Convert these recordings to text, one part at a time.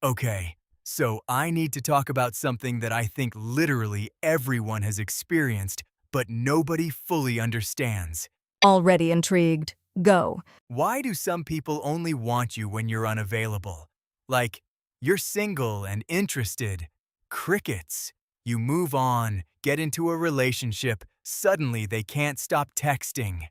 Okay, so I need to talk about something that I think literally everyone has experienced, but nobody fully understands. Already intrigued. Go. Why do some people only want you when you're unavailable? Like, you're single and interested. Crickets. You move on, get into a relationship, suddenly they can't stop texting.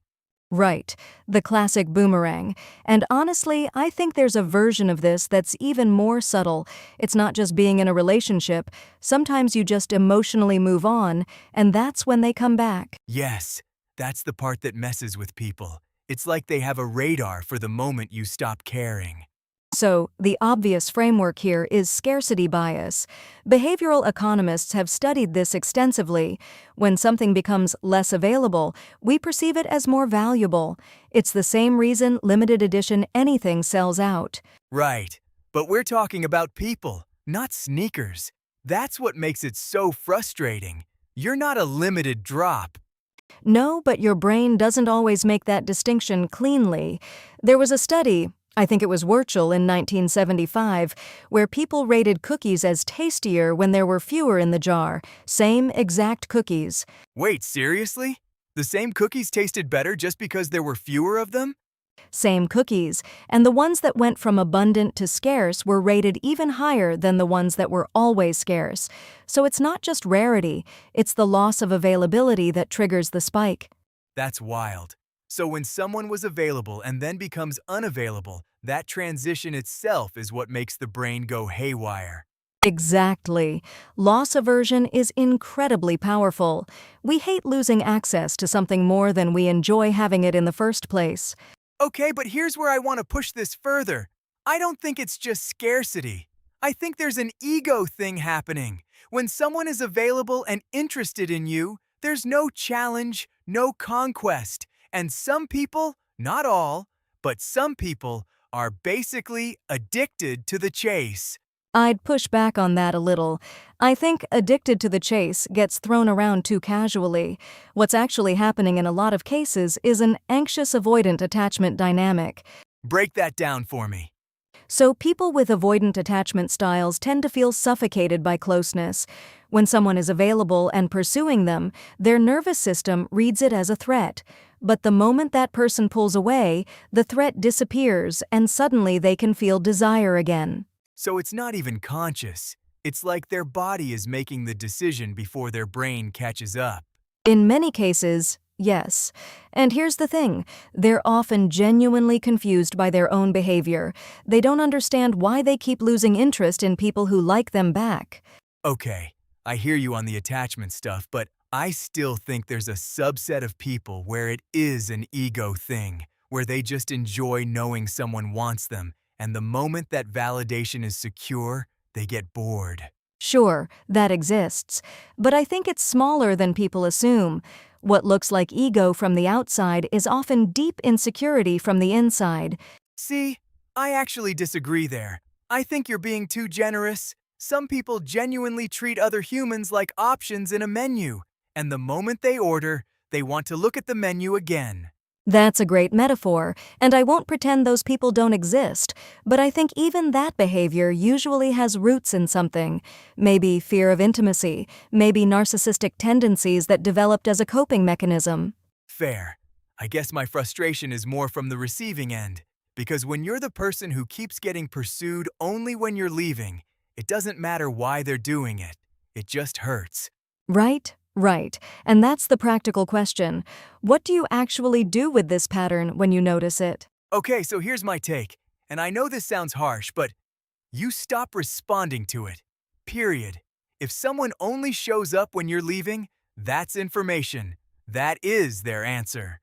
Right. The classic boomerang. And honestly, I think there's a version of this that's even more subtle. It's not just being in a relationship. Sometimes you just emotionally move on, and that's when they come back. Yes, that's the part that messes with people. It's like they have a radar for the moment you stop caring. So, the obvious framework here is scarcity bias. Behavioral economists have studied this extensively. When something becomes less available, we perceive it as more valuable. It's the same reason limited edition anything sells out. Right, but we're talking about people, not sneakers. That's what makes it so frustrating. You're not a limited drop. No, but your brain doesn't always make that distinction cleanly. There was a study, I think it was Wurchel in 1975, where people rated cookies as tastier when there were fewer in the jar. Same exact cookies. Wait, seriously? The same cookies tasted better just because there were fewer of them? Same cookies, and the ones that went from abundant to scarce were rated even higher than the ones that were always scarce. So it's not just rarity, it's the loss of availability that triggers the spike. That's wild. So when someone was available and then becomes unavailable, that transition itself is what makes the brain go haywire. Exactly. Loss aversion is incredibly powerful. We hate losing access to something more than we enjoy having it in the first place. Okay, but here's where I want to push this further. I don't think it's just scarcity. I think there's an ego thing happening. When someone is available and interested in you, there's no challenge, no conquest. And some people, not all, but some people are basically addicted to the chase. I'd push back on that a little. I think addicted to the chase gets thrown around too casually. What's actually happening in a lot of cases is an anxious avoidant attachment dynamic. Break that down for me. So people with avoidant attachment styles tend to feel suffocated by closeness. When someone is available and pursuing them, their nervous system reads it as a threat. But the moment that person pulls away, the threat disappears and suddenly they can feel desire again. So it's not even conscious. It's like their body is making the decision before their brain catches up. In many cases, yes. And here's the thing, they're often genuinely confused by their own behavior. They don't understand why they keep losing interest in people who like them back. Okay, I hear you on the attachment stuff, but I still think there's a subset of people where it is an ego thing, where they just enjoy knowing someone wants them, and the moment that validation is secure, they get bored. Sure, that exists. But I think it's smaller than people assume. What looks like ego from the outside is often deep insecurity from the inside. See, I actually disagree there. I think you're being too generous. Some people genuinely treat other humans like options in a menu, and the moment they order, they want to look at the menu again. That's a great metaphor, and I won't pretend those people don't exist, but I think even that behavior usually has roots in something. Maybe fear of intimacy, maybe narcissistic tendencies that developed as a coping mechanism. Fair. I guess my frustration is more from the receiving end, because when you're the person who keeps getting pursued only when you're leaving, it doesn't matter why they're doing it. It just hurts. Right? Right. And that's the practical question. What do you actually do with this pattern when you notice it? Okay, so here's my take, and I know this sounds harsh, but you stop responding to it. Period. If someone only shows up when you're leaving, that's information. That is their answer.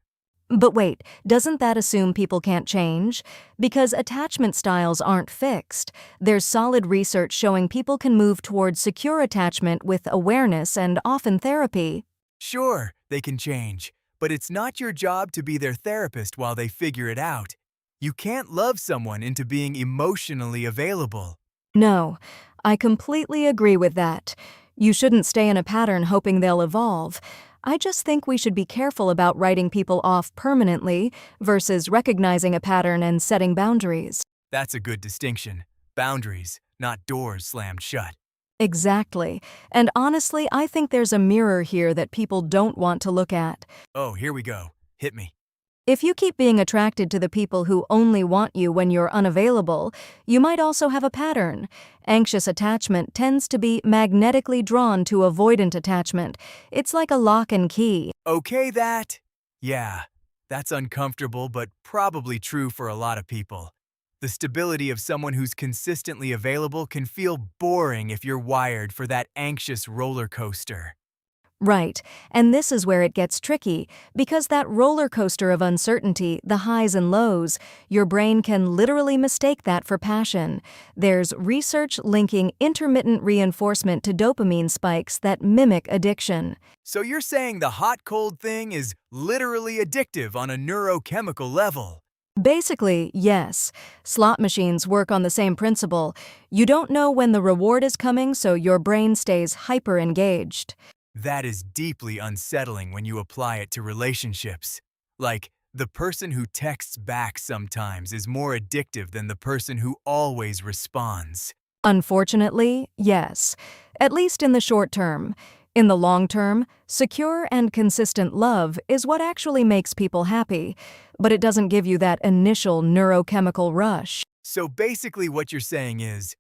But wait, doesn't that assume people can't change? Because attachment styles aren't fixed. There's solid research showing people can move towards secure attachment with awareness and often therapy. Sure, they can change, but it's not your job to be their therapist while they figure it out. You can't love someone into being emotionally available. No, I completely agree with that. You shouldn't stay in a pattern hoping they'll evolve. I just think we should be careful about writing people off permanently versus recognizing a pattern and setting boundaries. That's a good distinction. Boundaries, not doors slammed shut. Exactly. And honestly, I think there's a mirror here that people don't want to look at. Oh, here we go. Hit me. If you keep being attracted to the people who only want you when you're unavailable, you might also have a pattern. Anxious attachment tends to be magnetically drawn to avoidant attachment. It's like a lock and key. Okay, that? Yeah, that's uncomfortable, but probably true for a lot of people. The stability of someone who's consistently available can feel boring if you're wired for that anxious roller coaster. Right, and this is where it gets tricky, because that roller coaster of uncertainty, the highs and lows, your brain can literally mistake that for passion. There's research linking intermittent reinforcement to dopamine spikes that mimic addiction. So you're saying the hot-cold thing is literally addictive on a neurochemical level? Basically, yes. Slot machines work on the same principle. You don't know when the reward is coming, so your brain stays hyper-engaged. That is deeply unsettling when you apply it to relationships. Like, the person who texts back sometimes is more addictive than the person who always responds. Unfortunately, yes. At least in the short term. In the long term, secure and consistent love is what actually makes people happy, but it doesn't give you that initial neurochemical rush. So basically what you're saying is,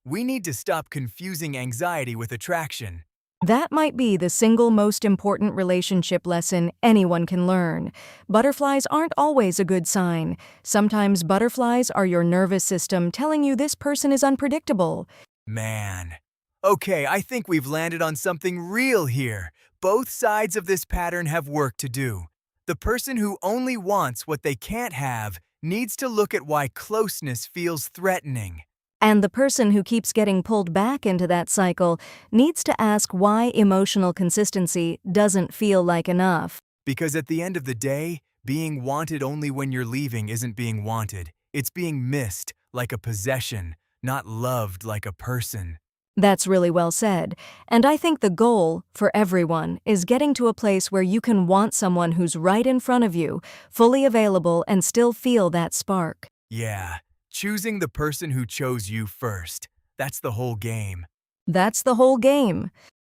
we need to stop confusing anxiety with attraction. That might be the single most important relationship lesson anyone can learn. Butterflies aren't always a good sign. Sometimes butterflies are your nervous system telling you this person is unpredictable. Man. Okay, I think we've landed on something real here. Both sides of this pattern have work to do. The person who only wants what they can't have needs to look at why closeness feels threatening. And the person who keeps getting pulled back into that cycle needs to ask why emotional consistency doesn't feel like enough. Because at the end of the day, being wanted only when you're leaving isn't being wanted. It's being missed, like a possession, not loved like a person. That's really well said. And I think the goal, for everyone, is getting to a place where you can want someone who's right in front of you, fully available, and still feel that spark. Yeah, choosing the person who chose you first. That's the whole game. That's the whole game.